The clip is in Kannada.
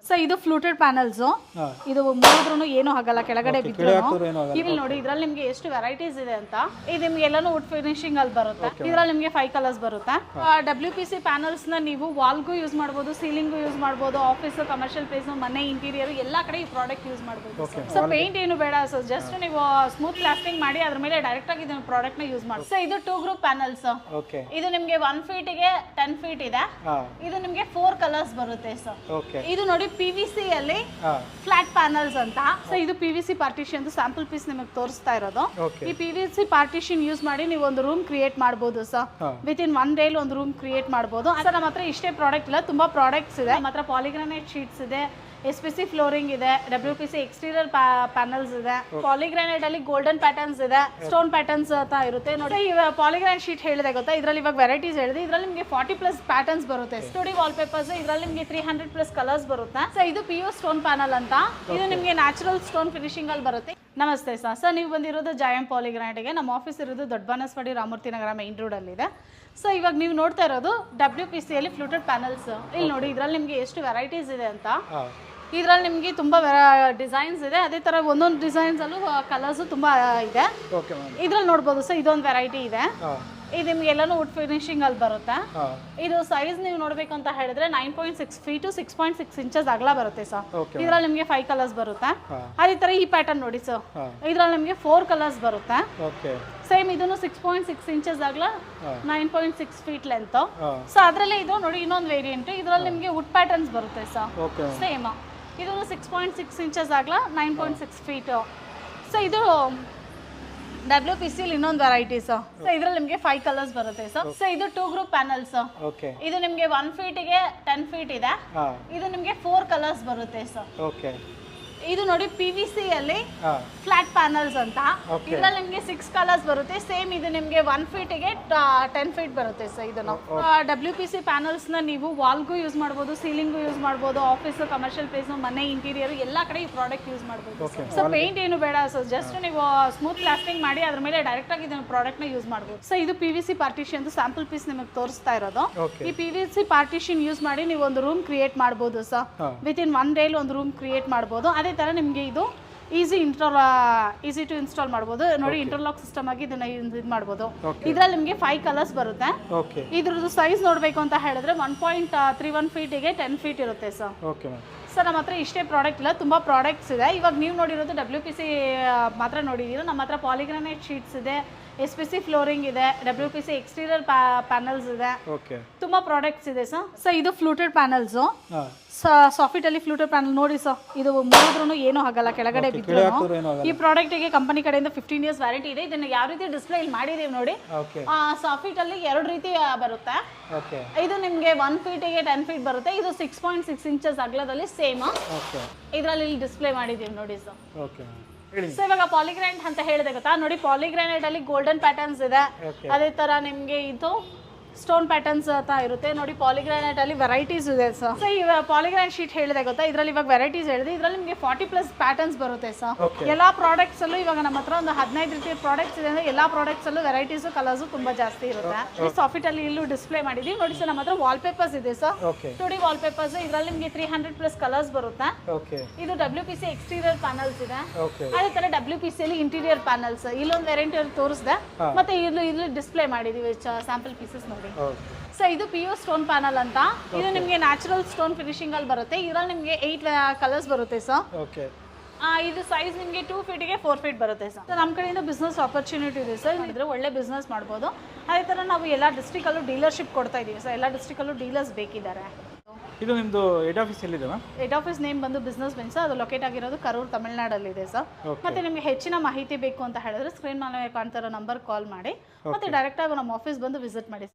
ಸೊ ಇದು ಫ್ಲೂಟೆಡ್ ಪ್ಯಾನಲ್ಸ್. ಇದು ಮುರಿದ್ರೂ ಏನು ಆಗಲ್ಲ, ಕೆಳಗಡೆ ಬಿದ್ರು. ಇಲ್ಲಿ ನೋಡಿ ಇದ್ರಲ್ಲಿ ನಿಮ್ಗೆ ಎಷ್ಟು ವೆರೈಟೀಸ್ ಇದೆ ಅಂತ. ಇದು ನಿಮ್ಗೆ ಎಲ್ಲಾನು ವುಡ್ ಫಿನಿಶಿಂಗ್ ಅಲ್ಲಿ ಬರುತ್ತೆ. ಇದ್ರಲ್ಲಿ ನಿಮ್ಗೆ 5 ಕಲರ್ಸ್ ಬರುತ್ತೆ. WPC ಪ್ಯಾನಲ್ಸ್ ನ ನೀವು ವಾಲ್ಗೂ ಯೂಸ್ ಮಾಡಬಹುದು, ಸೀಲಿಂಗ್ ಯೂಸ್ ಮಾಡಬಹುದು, ಆಫೀಸ್, ಕಮರ್ಷಿಯಲ್ ಪ್ಲೇಸ್, ಮನೆ ಇಂಟೀರಿಯರ್ ಎಲ್ಲಾ ಕಡೆ ಈ ಪ್ರಾಡಕ್ಟ್ ಯೂಸ್ ಮಾಡಬಹುದು. ಸೊ ಪೇಂಟ್ ಏನು ಬೇಡ, ಸೊ ಜಸ್ಟ್ ನೀವು ಸ್ಮೂತ್ ಪ್ಲಾಸ್ಟಿಂಗ್ ಮಾಡಿ ಅದ್ರ ಮೇಲೆ ಡೈರೆಕ್ಟ್ ಆಗಿ ಇದನ್ನ ಪ್ರಾಡಕ್ಟ್ ನ ಯೂಸ್ ಮಾಡಿ. ಸೊ ಇದು 2 ಗ್ರೂಪ್ ಪ್ಯಾನಲ್ಸ್. ಇದು ನಿಮ್ಗೆ 1 ಫೀಟ್ ಗೆ 10 ಫೀಟ್ ಇದೆ. ಇದು ನಿಮ್ಗೆ 4 ಕಲರ್ಸ್ ಬರುತ್ತೆ ಸರ್. ಇದು ನೋಡಿ PVC ಅಲ್ಲಿ ಫ್ಲಾಟ್ ಪ್ಯಾನಲ್ಸ್ ಅಂತ. ಸೊ ಇದು PVC ಪಾರ್ಟಿಷನ್ ಸ್ಯಾಂಪಲ್ ಪೀಸ್ ನಿಮಗೆ ತೋರಿಸ್ತಾ ಇರೋದು. ಈ PVC ಪಾರ್ಟಿಷನ್ ಯೂಸ್ ಮಾಡಿ ನೀವು ಒಂದು ರೂಮ್ ಕ್ರಿಯೇಟ್ ಮಾಡಬಹುದು ಸರ್. ವಿತ್ ಇನ್ 1 ಡೇ ಒಂದು ರೂಮ್ ಕ್ರಿಯೇಟ್ ಮಾಡಬಹುದು. ಅದರ ನಮ್ಮ ಹತ್ರ ಇಷ್ಟೇ ಪ್ರಾಡಕ್ಟ್ ಇಲ್ಲ, ತುಂಬಾ ಪ್ರಾಡಕ್ಟ್ಸ್ ಇದೆ. ನಮ್ಮ ಹತ್ರ ಪಾಲಿಗ್ರಾನೈಟ್ ಶೀಟ್ಸ್ ಇದೆ, SPC ಫ್ಲೋರಿಂಗ್ ಇದೆ, WPC ಎಕ್ಸ್ಟೀರಿಯರ್ ಪ್ಯಾನಲ್ಸ್ ಇದೆ, ಪಾಲಿಗ್ರಾನೈಟ್ ಅಲ್ಲಿ ಗೋಲ್ಡನ್ ಪ್ಯಾಟರ್ನ್ಸ್ ಇದೆ, ಸ್ಟೋನ್ ಪ್ಯಾಟರ್ನ್ಸ್ ಅಂತ ಇರುತ್ತೆ ನೋಡಿ. ಈ ಪಾಲಿಗ್ರಾನೈಟ್ ಶೀಟ್ ಹೇಳಿದೆ ಗೊತ್ತಾ, ಇದ್ರಲ್ಲಿ ಇವಾಗ ವೆರೈಟೀಸ್ ಹೇಳಿದೆ. ಇದ್ರಲ್ಲಿ ನಿಮಗೆ 40+ ಪ್ಯಾಟರ್ನ್ಸ್ ಬರುತ್ತೆ. ಸ್ಟುಡಿಯೋ ವಾಲ್ ಪೇಪರ್ಸ್, ಇದ್ರಲ್ಲಿ ನಿಮಗೆ 300+ ಕಲರ್ಸ್ ಬರುತ್ತೆ. ಸೊ ಇದು PU ಸ್ಟೋನ್ ಪ್ಯಾನಲ್ ಅಂತ. ಇದು ನಿಮಗೆ ನ್ಯಾಚುರಲ್ ಸ್ಟೋನ್ ಫಿನಿಶಿಂಗ್ ಅಲ್ಲಿ ಬರುತ್ತೆ. ನಮಸ್ತೆ ಸರ್, ನೀವು ಬಂದಿರೋದು ಜಯಂ ಪಾಲಿಗ್ರಾನೈಟ್ಗೆ. ನಮ್ಮ ಆಫೀಸ್ ಇರೋದು ದೊಡ್ಡ ಬನಸ್ವಾಡಿ ರಾಮೂರ್ತಿ ನಗರ ಮೈನ್ ರೋಡ್ ಅಲ್ಲಿ ಇದೆ. ಸೊ ಇವಾಗ ನೀವು ನೋಡ್ತಾ ಇರೋದು WPC ಅಲ್ಲಿ ಫ್ಲೂಟೆಡ್ ಪ್ಯಾನಲ್ಸ್. ಇಲ್ಲಿ ನೋಡಿ ಇದ್ರಲ್ಲಿ ನಿಮಗೆ ಎಷ್ಟು ವೆರೈಟೀಸ್ ಇದೆ ಅಂತ. ಇದ್ರಲ್ಲಿ ನಿಮಗೆ ತುಂಬಾ ಡಿಸೈನ್ಸ್ ಇದೆ. ಅದೇ ತರ ಒಂದೊಂದು ಡಿಸೈನ್ಸ್ ಅಲ್ಲೂ ಕಲರ್ಸ್ ತುಂಬಾ ಇದೆ. ಇದ್ರಲ್ಲಿ ನೋಡ್ಬೋದು ಸರ್, ಇದೊಂದು ವೆರೈಟಿ ಇದೆ. ಇದು ನಿಮ್ಗೆ ಎಲ್ಲಾನು ವುಡ್ ಫಿನಿಶಿಂಗ್ ಅಲ್ಲಿ ಬರುತ್ತೆ. ಇದು ಸೈಜ್ ನೀವು ನೋಡ್ಬೇಕು ಅಂತ ಹೇಳಿದ್ರೆ 9.6 ಫೀಟ್ 6.6 ಇಂಚಸ್ ಅಗಲ ಬರುತ್ತೆ ಸರ್. ಇದ್ರಲ್ಲಿ ನಿಮ್ಗೆ 5 ಕಲರ್ಸ್ ಬರುತ್ತೆ. ಅದೇ ತರ ಈ ಪ್ಯಾಟರ್ನ್ ನೋಡಿ ಸರ್, ಇದ್ರಲ್ಲಿ ನಿಮ್ಗೆ 4 ಕಲರ್ಸ್ ಬರುತ್ತೆ. ಸೇಮ್ ಇದನ್ನು 6.6 ಇಂಚಸ್ ಅಗಲ, 9.6 ಫೀಟ್ ಲೆಂತ್. ಸೊ ಅದ್ರಲ್ಲೇ ಇದು ನೋಡಿ ಇನ್ನೊಂದು ವೇರಿಯಂಟ್. ಇದ್ರಲ್ಲಿ ನಿಮ್ಗೆ ವುಡ್ ಪ್ಯಾಟರ್ನ್ಸ್ ಬರುತ್ತೆ ಸರ್. ಸೇಮ್ ಇದನ್ನು 6.6 ಇಂಚಸ್ ಅಗಲ, 9.6 ಫೀಟ್. ಸೊ ಇದು WPC ಇನ್ನೊಂದು ವೆರೈಟಿ ಸರ್. ಸೊ ಇದ್ರಲ್ಲಿ ನಿಮ್ಗೆ 5 ಕಲರ್ಸ್ ಬರುತ್ತೆ ಸರ್. ಸೊ ಇದು 2 ಗ್ರೂಪ್ ಪ್ಯಾನಲ್ಸ್. ಇದು ನಿಮ್ಗೆ 1 ಫೀಟ್ ಗೆ 10 ಫೀಟ್ ಇದೆ. ಇದು ನಿಮ್ಗೆ 4 ಕಲರ್ಸ್ ಬರುತ್ತೆ ಸರ್. ಇದು ನೋಡಿ PVC ಅಲ್ಲಿ ಫ್ಲಾಟ್ ಪ್ಯಾನಲ್ಸ್ ಅಂತ. ಇದ್ರಲ್ಲಿ ನಿಮ್ಗೆ 6 ಕಲರ್ಸ್ ಬರುತ್ತೆ. ಸೇಮ್ ಇದು ನಿಮ್ಗೆ 1 ಫೀಟ್ ಗೆ 10 ಫೀಟ್ ಬರುತ್ತೆ ಸರ್. ಇದನ್ನು WPC ಪ್ಯಾನಲ್ಸ್ ನ ನೀವು ವಾಲ್ಗೂ ಯೂಸ್ ಮಾಡಬಹುದು, ಸೀಲಿಂಗು ಯೂಸ್ ಮಾಡಬಹುದು, ಆಫೀಸ್, ಕಮರ್ಷಿಯಲ್ ಪ್ಲೇಸ್, ಮನೆ ಇಂಟೀರಿಯರ್ ಎಲ್ಲಾ ಕಡೆ ಈ ಪ್ರಾಡಕ್ಟ್ ಯೂಸ್ ಮಾಡಬಹುದು. ಸೊ ಪೇಂಟ್ ಏನು ಬೇಡ, ಸೊ ಜಸ್ಟ್ ನೀವು ಸ್ಮೂತ್ ಪ್ಲಾಸ್ಟಿಂಗ್ ಮಾಡಿ ಅದ್ರ ಮೇಲೆ ಡೈರೆಕ್ಟ್ ಆಗಿ ಇದನ್ನ ಪ್ರಾಡಕ್ಟ್ ನ ಯೂಸ್ ಮಾಡಬಹುದು. ಸೊ ಇದು PVC ಪಾರ್ಟಿಷನ್ ಸ್ಯಾಂಪಲ್ ಪೀಸ್ ನಿಮಗೆ ತೋರಿಸ್ತಾ ಇರೋದು. ಈ PVC ಪಾರ್ಟಿಷನ್ ಯೂಸ್ ಮಾಡಿ ನೀವು ಒಂದು ರೂಮ್ ಕ್ರಿಯೇಟ್ ಮಾಡಬಹುದು ಸರ್. ವಿತ್ ಇನ್ 1 ಡೇ ಒಂದು ರೂಮ್ ಕ್ರಿಯೇಟ್ ಮಾಡಬಹುದು. ಅದೇ ತರ ನಿಮಗೆ ಇದು ಈಸಿ ಟು ಇನ್ಸ್ಟಾಲ್ ಮಾಡಬಹುದು ನೋಡಿ. ಇಂಟರ್ಲಾಕ್ ಸಿಸ್ಟಮ್ ಆಗಿ ಇದನ್ನ ಇದು ಮಾಡಬಹುದು. ಇದ್ರಲ್ಲಿ ನಿಮಗೆ 5 ಕಲರ್ಸ್ ಬರುತ್ತೆ. ಇದ್ರದ್ದು ಸೈಜ್ ನೋಡ್ಬೇಕು ಅಂತ ಹೇಳಿದ್ರೆ 1.31 ಫೀಟ್ ಗೆ 10 ಫೀಟ್ ಇರುತ್ತೆ ಸರ್. ಸರ್ ನಮ್ಮ ಹತ್ರ ಇಷ್ಟೇ ಪ್ರಾಡಕ್ಟ್ ಇಲ್ಲ, ತುಂಬಾ ಪ್ರಾಡಕ್ಟ್ಸ್ ಇದೆ. ಇವಾಗ ನೀವು ನೋಡಿರೋದು WPC ಮಾತ್ರ ನೋಡಿದೀರ. ನಮ್ಮ ಹತ್ರ ಪಾಲಿಗ್ರಾನೈಟ್ ಶೀಟ್ಸ್ ಇದೆ, SPC ಫ್ಲೋರಿಂಗ್ ಇದೆ, WPC ಎಕ್ಸ್ಟೀರಿಯರ್ ಪ್ಯಾನಲ್ಸ್ ಇದೆ, ತುಂಬಾ ಪ್ರಾಡಕ್ಟ್ಸ್ ಇದೆ ಸರ್. ಸೊ ಇದು ಫ್ಲೂಟೆಡ್ ಪ್ಯಾನಲ್ಸ್. ಸಾಫಿಟ್ ಅಲ್ಲಿ ಫ್ಲೂಟೆಡ್ ಪ್ಯಾನಲ್ ನೋಡಿ ಸರ್, ಇದು ಮುರಿದ್ರೂ ಏನು ಆಗಲ್ಲ, ಕೆಳಗಡೆ ಬಿದ್ರು. ಈ ಪ್ರಾಡಕ್ಟ್ ಗೆ ಕಂಪನಿ ಕಡೆಯಿಂದ 15 ಇಯರ್ಸ್ ವ್ಯಾರಂಟಿ ಇದೆ. ಇದನ್ನ ಯಾವ ರೀತಿ ಡಿಸ್ಪ್ಲೇ ಇಲ್ಲಿ ಮಾಡಿದೀವಿ ನೋಡಿ. ಸಾಫಿಟ್ ಅಲ್ಲಿ 2 ರೀತಿ ಬರುತ್ತೆ. ಇದು ನಿಮ್ಗೆ 1 ಫೀಟ್ ಗೆ 10 ಫೀಟ್ ಬರುತ್ತೆ. ಇದು 6.6 ಇಂಚಸ್ ಅಗಲದಲ್ಲಿ ಸೇಮ್. ಇದ್ರಲ್ಲಿ ಇಲ್ಲಿ ಡಿಸ್ಪ್ಲೇ ಮಾಡಿದೀವಿ ನೋಡಿ ಸರ್. ಸೊ ಇವಾಗ ಪಾಲಿಗ್ರಾನೈಟ್ ಅಂತ ಹೇಳಿದೆ ಗೊತ್ತಾ ನೋಡಿ. ಪಾಲಿಗ್ರಾನೈಟ್ ಅಲ್ಲಿ ಗೋಲ್ಡನ್ ಪ್ಯಾಟರ್ನ್ಸ್ ಇದೆ. ಅದೇ ತರ ನಿಮ್ಗೆ ಇದು ಸ್ಟೋನ್ ಪ್ಯಾಟರ್ನ್ಸ್ ಅಂತ ಇರುತ್ತೆ ನೋಡಿ. ಪಾಲಿಗ್ರಾನೈಟ್ ಅಲ್ಲಿ ವೆರೈಟೀಸ್ ಇದೆ ಸರ್. ಸೊ ಈ ಪಾಲಿಗ್ರಾನೈಟ್ ಶೀಟ್ ಹೇಳಿದೆ ಗೊತ್ತಾ, ಇದ್ರಲ್ಲಿ ಇವಾಗ ವೆರೈಟೀಸ್ ಹೇಳಿದೆ. ಇದ್ರಲ್ಲಿ ನಿಮಗೆ 40+ ಪ್ಯಾಟರ್ನ್ಸ್ ಬರುತ್ತೆ ಸರ್. ಎಲ್ಲಾ ಪ್ರಾಡಕ್ಟ್ಸ್ ಅಲ್ಲೂ ಇವಾಗ ನಮ್ಮ ಹತ್ರ ಒಂದು 15 ರೀತಿಯ ಪ್ರಾಡಕ್ಟ್ಸ್ ಇದೆ. ಅಂದ್ರೆ ಎಲ್ಲಾ ಪ್ರಾಡಕ್ಟ್ಸ್ ಅಲ್ಲೂ ವೆರೈಟೀಸ್, ಕಲರ್ಸ್ ತುಂಬಾ ಜಾಸ್ತಿ ಇರುತ್ತೆ. ಸಾಫಿಟ್ ಅಲ್ಲಿ ಇಲ್ಲೂ ಡಿಸ್ಪ್ಲೇ ಮಾಡಿದೀವಿ ನೋಡಿ ಸರ್. ನಮ್ಮ ಹತ್ರ ವಾಲ್ ಪೇಪರ್ಸ್ ಇದೆ ಸರ್, 2D ವಾಲ್ ಪೇಪರ್ಸ್. ಇದ್ರಲ್ಲಿ ನಿಮಗೆ 300+ ಕಲರ್ಸ್ ಬರುತ್ತೆ. ಇದು WPC ಎಕ್ಸ್ಟೀರಿಯರ್ ಪ್ಯಾನಲ್ಸ್ ಇದೆ. ಅದೇ ತರ WPC ಅಲ್ಲಿ ಇಂಟೀರಿಯರ್ ಪ್ಯಾನಲ್ಸ್. ಇಲ್ಲೊಂದು ವೆರೈಟಿ ತೋರಿಸಿದೆ, ಮತ್ತೆ ಇಲ್ಲಿ ಡಿಸ್ಪ್ಲೇ ಮಾಡಿದೀವಿ ಸ್ಯಾಂಪಲ್ ಪೀಸಸ್ ನೋಡಿ. ಸೊ ಇದು PU ಸ್ಟೋನ್ ಪ್ಯಾನಲ್ ಅಂತ. ಇದು ನಿಮಗೆ ನ್ಯಾಚುರಲ್ ಸ್ಟೋನ್ ಫಿನಿಶಿಂಗ್ ಅಲ್ಲಿ ಬರುತ್ತೆ. ಇದ್ರಲ್ಲಿ ನಿಮಗೆ 8 ಕಲರ್ಸ್ ಬರುತ್ತೆ ಸರ್. ಇದು ಸೈಜ್ ನಿಮಗೆ 2 ಫೀಟ್ ಗೆ 4 ಫೀಟ್ ಬರುತ್ತೆ ಸರ್. ನಮ್ಮ ಕಡೆಯಿಂದ ಬಿಸ್ನೆಸ್ ಆಪರ್ಚುನಿಟಿ ಇದೆ ಸರ್. ಇದ್ರೆ ಒಳ್ಳೆ ಬಿಸ್ನೆಸ್ ಮಾಡ್ಬೋದು. ಅದೇ ತರ ನಾವು ಎಲ್ಲ ಡಿಸ್ಟ್ರಿಕ್ಟ್ ಅಲ್ಲೂ ಡೀಲರ್ಶಿಪ್ ಕೊಡ್ತಾ ಇದೀವಿ ಸರ್. ಎಲ್ಲ ಡಿಸ್ಟ್ರಿಕ್ಟ್ ಅಲ್ಲೂ ಡೀಲರ್ಸ್ ಬೇಕಿದ್ದಾರೆ. ಇದು ನಿಮ್ಮದು ಹೆಡ್ ಆಫೀಸ್ ಎಲ್ಲಿದೆ ಮ್ಯಾಮ್? ಹೆಡ್ ಆಫೀಸ್ ನೇಮ್ ಬಂದು ಬಿಸ್ನೆಸ್ ಬೆಂಚ್. ಅದು ಲೊಕೇಟ್ ಆಗಿರೋದು ಕರೂರ್, ತಮಿಳ್ನಾಡಲ್ಲಿ ಇದೆ ಸರ್. ಮತ್ತೆ ನಿಮಗೆ ಹೆಚ್ಚಿನ ಮಾಹಿತಿ ಬೇಕು ಅಂತ ಹೇಳಿದ್ರೆ ಸ್ಕ್ರೀನ್ ಮೇಲೆ ಕಾಣ್ತಿರೋ ನಂಬರ್ ಕಾಲ್ ಮಾಡಿ, ಮತ್ತೆ ಡೈರೆಕ್ಟ್ ಆಗಿ ನಮ್ಮ ಆಫೀಸ್ ಬಂದು ವಿಸಿಟ್ ಮಾಡಿ.